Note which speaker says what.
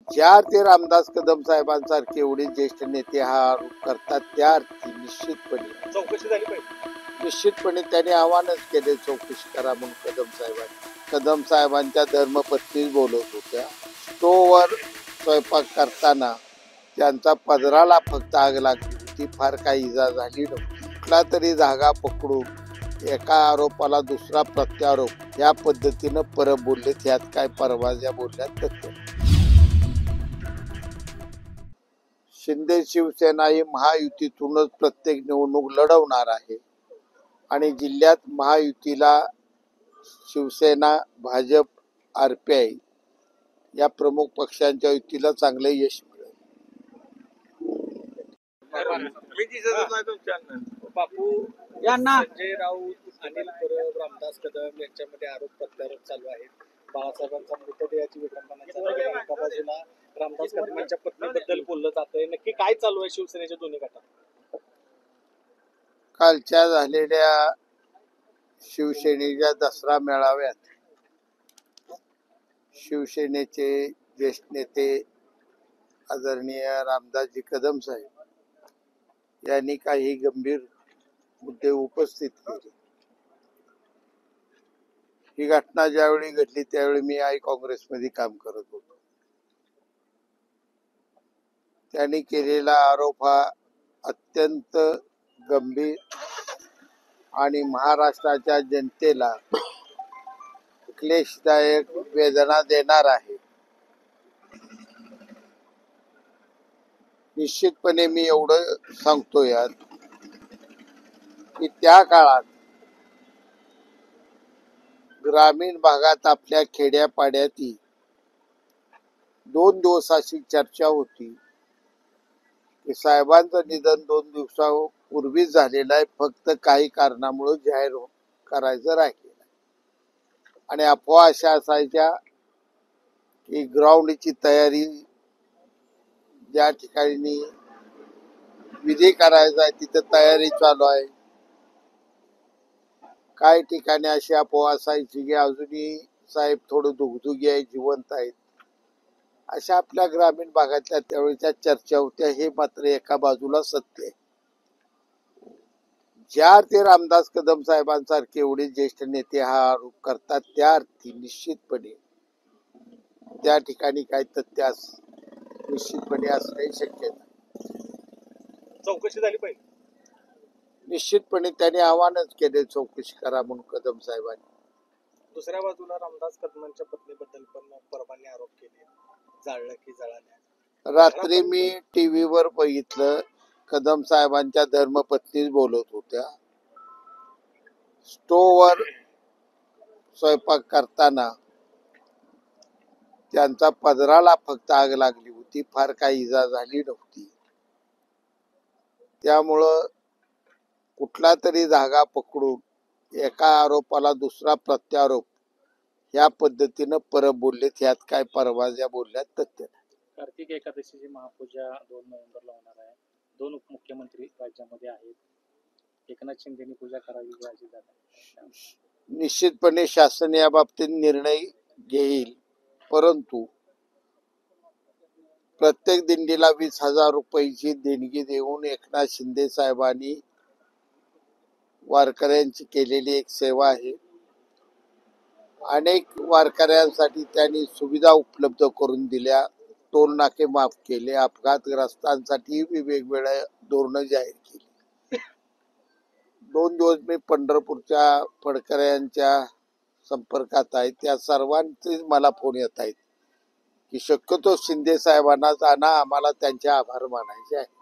Speaker 1: ज्या ते रामदास कदम साहेबांसारखे एवढे ज्येष्ठ नेते हा आरोप करतात त्या अर्थी निश्चितपणे
Speaker 2: चौकशी झाली पाहिजे.
Speaker 1: निश्चितपणे त्यांनी आव्हानच केले चौकशी करा म्हणून कदम साहेबांच्या धर्मपत्नीच बोलत होत्या. स्टोवर स्वयंपाक करताना त्यांचा पदराला फक्त आग लागली होती, फार काही इजा झाली नव्हती. कुठला तरी धागा पकडून एका आरोपाला दुसरा प्रत्यारोप या पद्धतीनं परत बोलले. त्यात काय परवाज्या बोलल्यात तथ्य. शिंदे शिवसेना ही महायुतीतूनच प्रत्येक निवडणूक लढवणार आहे आणि जिल्ह्यात महायुतीला शिवसेना, भाजप, आरपीआय या प्रमुख पक्षांच्या युतीला चांगले यश मिळेल.
Speaker 2: बापू यांना संजय राऊत, अनिल परब, रामदास कदम यांच्यामध्ये आरोप प्रत्यारोप चालू आहेत. बाळासाहेबांचा मृतदेहाची विडंबना चालू आहे. एका बाजूला रामदास कदम यांच्या पत्नीबद्दल बोललं जातंय. नक्की काय चालू आहे शिवसेनेच्या दोन्ही गटात?
Speaker 1: कालच्या झालेल्या शिवसेनेच्या दसरा मेळाव्यात शिवसेनेचे ज्येष्ठ नेते आदरणीय रामदासजी कदम साहेब यांनी काही गंभीर मुद्दे उपस्थित केले. ही घटना ज्यावेळी घडली त्यावेळी मी काँग्रेसमध्ये काम करत होतो. त्यांनी केलेला आरोप हा अत्यंत गंभीर आणि महाराष्ट्राच्या जनतेला क्लेशदायक वेदना देणार आहे. निश्चितपणे मी एवढं सांगतो यात की त्या काळात ग्रामीण भागात आपल्या खेड्यापाड्यातही 2 दिवस अशी चर्चा होती की साहेबांचं निधन 2 दिवसापूर्वीच झालेलं आहे, फक्त काही कारणामुळे जाहीर करायचं राहिलेलं आहे. आणि अफवा अशा असायच्या की ग्राउंडची तयारी ज्या ठिकाणी विधी करायचा आहे तिथं तयारी चालू आहे. काही ठिकाणी अशी अफवा असायची की अजूनही साहेब थोडं दुगदुगी आहे, जिवंत आहेत. अशा आपल्या ग्रामीण भागातल्या त्यावेळेच्या चर्चा होत्या. हे मात्र एका बाजूला सत्य आहे. ज्या ते रामदास कदम साहेबांसारखे एवढे ज्येष्ठ नेते हा आरोप करतात त्या अर्थी निश्चितपणे त्या ठिकाणी काही तथ्य निश्चितपणे असण्याची शक्यता.
Speaker 2: चौकशी झाली पाहिजे.
Speaker 1: निश्चितपणे त्यांनी आव्हानच केले चौकशी करा म्हणून कदम साहेबांनी.
Speaker 2: दुसऱ्या बाजूला रामदास कदमांच्या पत्नीबद्दल पण परबांनी आरोप केले, जाळलं की जळाल्या.
Speaker 1: रात्री मी टीव्हीवर बघितलं, कदम साहेबांच्या धर्मपत्नीच बोलत होत्या. स्टोवर स्वयंपाक करताना त्यांचा पदराला फक्त आग लागली होती, फार काही इजा झाली नव्हती. त्यामुळं कुठला तरी धागा पकडून एका आरोपाला दुसरा प्रत्यारोप या पद्धतीनं परत बोलले. त्यात काय परवाज्या बोलल्यात तथ्य.
Speaker 3: कार्तिक एकादशीची महापूजा 2 नोव्हेंबरला होणार आहे. 2 उपमुख्यमंत्री राज्यामध्ये आहेत. एकनाथ शिंदेनी पूजा करावी अशी जागा.
Speaker 1: निश्चितपणे शासन या बाबतीत निर्णय घेईल, परंतु प्रत्येक दिंडीला 20,000 रुपयाची देणगी देऊन एकनाथ शिंदे साहेबांनी वारकऱ्यांची केलेली एक सेवा आहे. अनेक वारकऱ्यांसाठी त्यांनी सुविधा उपलब्ध करून दिल्या, टोल नाके माफ केले, अपघातग्रस्तांसाठी वेगवेगळ्या धोरणं जाहीर केली. 2 दिवस मी पंढरपूरच्या फडकऱ्यांच्या संपर्कात आहे. त्या सर्वांचे मला फोन येत आहेत की शक्यतो शिंदे साहेबांना जाणं आम्हाला त्यांचे आभार मानायचे आहे.